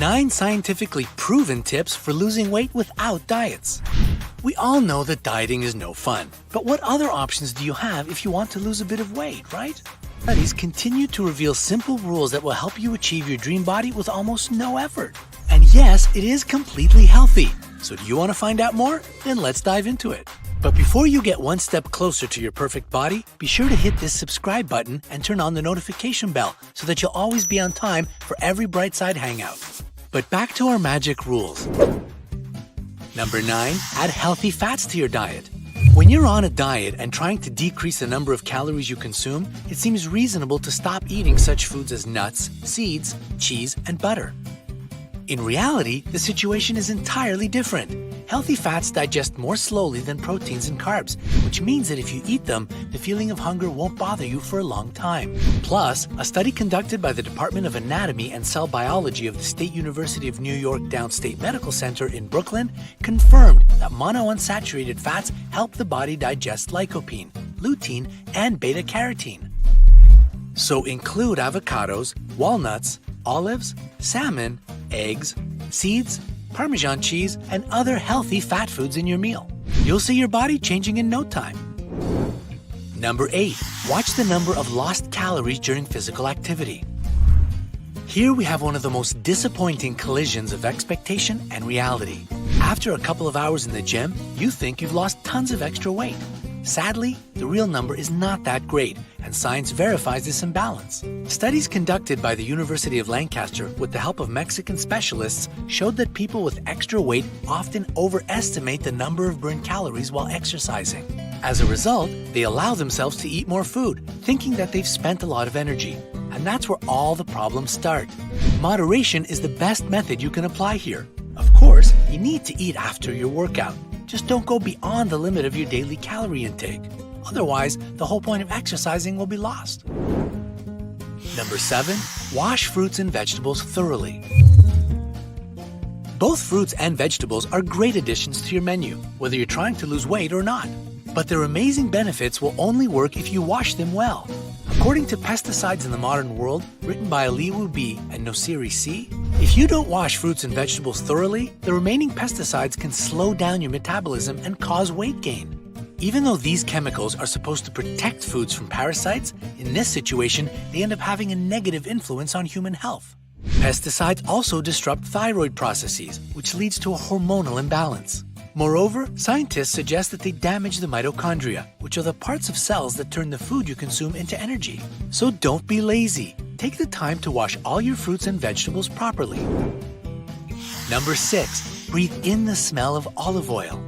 9 scientifically proven tips for losing weight without diets. We all know that dieting is no fun, but what other options do you have if you want to lose a bit of weight, right? Studies continue to reveal simple rules that will help you achieve your dream body with almost no effort. And yes, it is completely healthy. So do you want to find out more? Then let's dive into it. But before you get one step closer to your perfect body, be sure to hit this subscribe button and turn on the notification bell so that you'll always be on time for every Bright Side hangout. But back to our magic rules. Number 9, add healthy fats to your diet. When you're on a diet and trying to decrease the number of calories you consume, it seems reasonable to stop eating such foods as nuts, seeds, cheese, and butter. In reality, the situation is entirely different. Healthy fats digest more slowly than proteins and carbs, which means that if you eat them, the feeling of hunger won't bother you for a long time. Plus, a study conducted by the Department of Anatomy and Cell Biology of the State University of New York Downstate Medical Center in Brooklyn confirmed that monounsaturated fats help the body digest lycopene, lutein, and beta-carotene. So include avocados, walnuts, olives, salmon, eggs, seeds, Parmesan cheese, and other healthy fat foods in your meal. You'll see your body changing in no time. Number 8, watch the number of lost calories during physical activity. Here we have one of the most disappointing collisions of expectation and reality. After a couple of hours in the gym, you think you've lost tons of extra weight. Sadly, the real number is not that great, and science verifies this imbalance. Studies conducted by the University of Lancaster with the help of Mexican specialists showed that people with extra weight often overestimate the number of burned calories while exercising. As a result, they allow themselves to eat more food, thinking that they've spent a lot of energy. And that's where all the problems start. Moderation is the best method you can apply here. Of course, you need to eat after your workout. Just don't go beyond the limit of your daily calorie intake. Otherwise, the whole point of exercising will be lost. Number 7, wash fruits and vegetables thoroughly. Both fruits and vegetables are great additions to your menu, whether you're trying to lose weight or not. But their amazing benefits will only work if you wash them well. According to Pesticides in the Modern World, written by Aliwu B. and Nosiri C., if you don't wash fruits and vegetables thoroughly, the remaining pesticides can slow down your metabolism and cause weight gain. Even though these chemicals are supposed to protect foods from parasites, in this situation, they end up having a negative influence on human health. Pesticides also disrupt thyroid processes, which leads to a hormonal imbalance. Moreover, scientists suggest that they damage the mitochondria, which are the parts of cells that turn the food you consume into energy. So don't be lazy. Take the time to wash all your fruits and vegetables properly. Number 6, breathe in the smell of olive oil.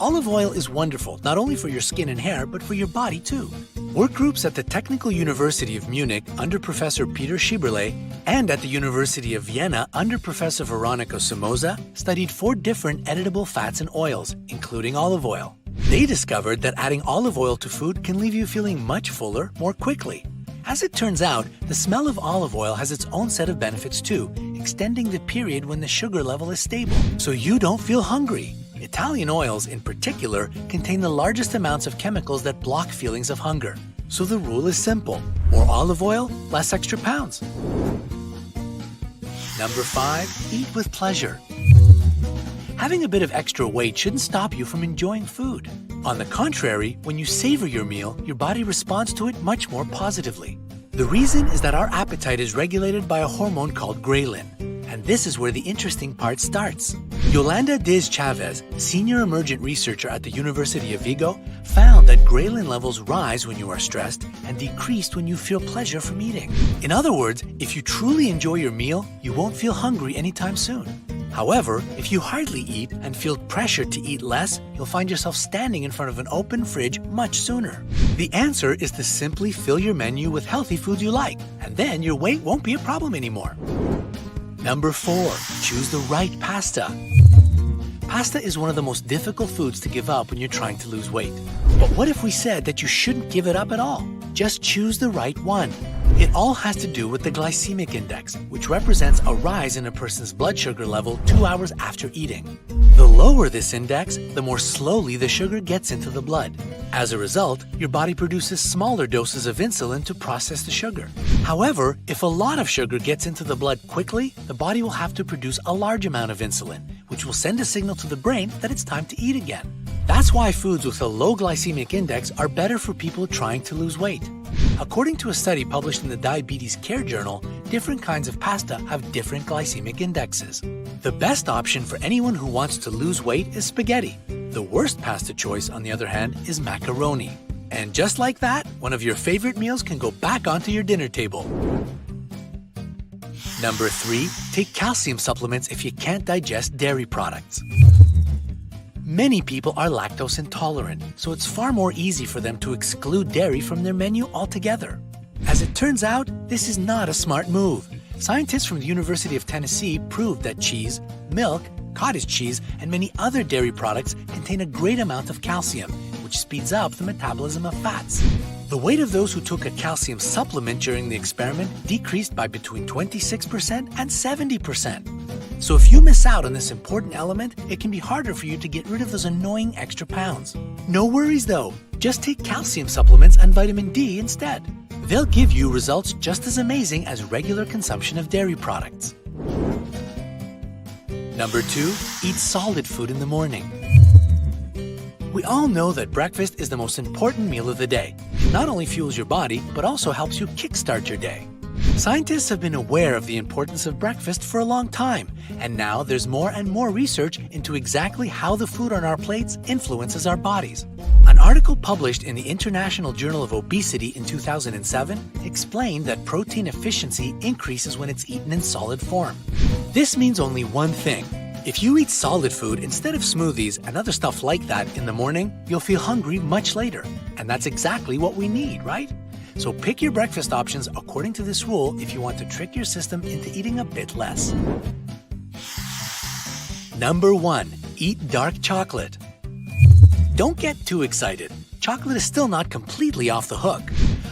Olive oil is wonderful, not only for your skin and hair, but for your body too. Work groups at the Technical University of Munich under Professor Peter Schieberle and at the University of Vienna under Professor Veronica Somoza studied 4 different editable fats and oils, including olive oil. They discovered that adding olive oil to food can leave you feeling much fuller more quickly. As it turns out, the smell of olive oil has its own set of benefits too, extending the period when the sugar level is stable, so you don't feel hungry. Italian oils, in particular, contain the largest amounts of chemicals that block feelings of hunger. So the rule is simple: more olive oil, less extra pounds. Number 5, eat with pleasure. Having a bit of extra weight shouldn't stop you from enjoying food. On the contrary, when you savor your meal, your body responds to it much more positively. The reason is that our appetite is regulated by a hormone called ghrelin. And this is where the interesting part starts. Yolanda Diz Chavez, senior emergent researcher at the University of Vigo, found that ghrelin levels rise when you are stressed and decrease when you feel pleasure from eating. In other words, if you truly enjoy your meal, you won't feel hungry anytime soon. However, if you hardly eat and feel pressured to eat less, you'll find yourself standing in front of an open fridge much sooner. The answer is to simply fill your menu with healthy foods you like, and then your weight won't be a problem anymore. Number 4, choose the right pasta. Pasta is one of the most difficult foods to give up when you're trying to lose weight. But what if we said that you shouldn't give it up at all? Just choose the right one. It all has to do with the glycemic index, which represents a rise in a person's blood sugar level 2 hours after eating. The lower this index, the more slowly the sugar gets into the blood. As a result, your body produces smaller doses of insulin to process the sugar. However, if a lot of sugar gets into the blood quickly, the body will have to produce a large amount of insulin, which will send a signal to the brain that it's time to eat again. That's why foods with a low glycemic index are better for people trying to lose weight. According to a study published in the Diabetes Care Journal, different kinds of pasta have different glycemic indexes. The best option for anyone who wants to lose weight is spaghetti. The worst pasta choice, on the other hand, is macaroni. And just like that, one of your favorite meals can go back onto your dinner table. Number 3, take calcium supplements if you can't digest dairy products. Many people are lactose intolerant, so it's far more easy for them to exclude dairy from their menu altogether. As it turns out, this is not a smart move. Scientists from the University of Tennessee proved that cheese, milk, cottage cheese, and many other dairy products contain a great amount of calcium, which speeds up the metabolism of fats. The weight of those who took a calcium supplement during the experiment decreased by between 26% and 70%. So if you miss out on this important element, it can be harder for you to get rid of those annoying extra pounds. No worries though, just take calcium supplements and vitamin D instead. They'll give you results just as amazing as regular consumption of dairy products. Number 2, eat solid food in the morning. We all know that breakfast is the most important meal of the day. It not only fuels your body, but also helps you kickstart your day. Scientists have been aware of the importance of breakfast for a long time, and now there's more and more research into exactly how the food on our plates influences our bodies. An article published in the International Journal of Obesity in 2007 explained that protein efficiency increases when it's eaten in solid form. This means only one thing. If you eat solid food instead of smoothies and other stuff like that in the morning, you'll feel hungry much later. And that's exactly what we need, right? So pick your breakfast options according to this rule if you want to trick your system into eating a bit less. Number 1, eat dark chocolate. Don't get too excited. Chocolate is still not completely off the hook.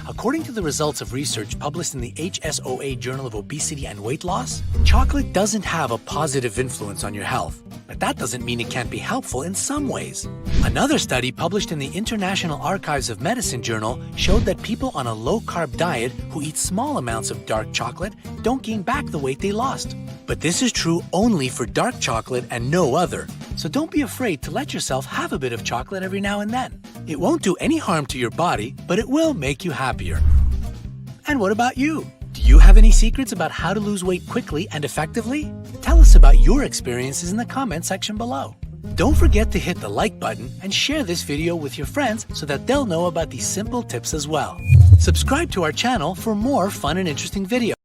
According to the results of research published in the HSOA Journal of Obesity and Weight Loss, chocolate doesn't have a positive influence on your health. But that doesn't mean it can't be helpful in some ways. Another study published in the International Archives of Medicine journal showed that people on a low-carb diet who eat small amounts of dark chocolate don't gain back the weight they lost. But this is true only for dark chocolate and no other. So don't be afraid to let yourself have a bit of chocolate every now and then. It won't do any harm to your body, but it will make you happier. And what about you? Do you have any secrets about how to lose weight quickly and effectively? Tell us about your experiences in the comment section below. Don't forget to hit the like button and share this video with your friends so that they'll know about these simple tips as well. Subscribe to our channel for more fun and interesting videos.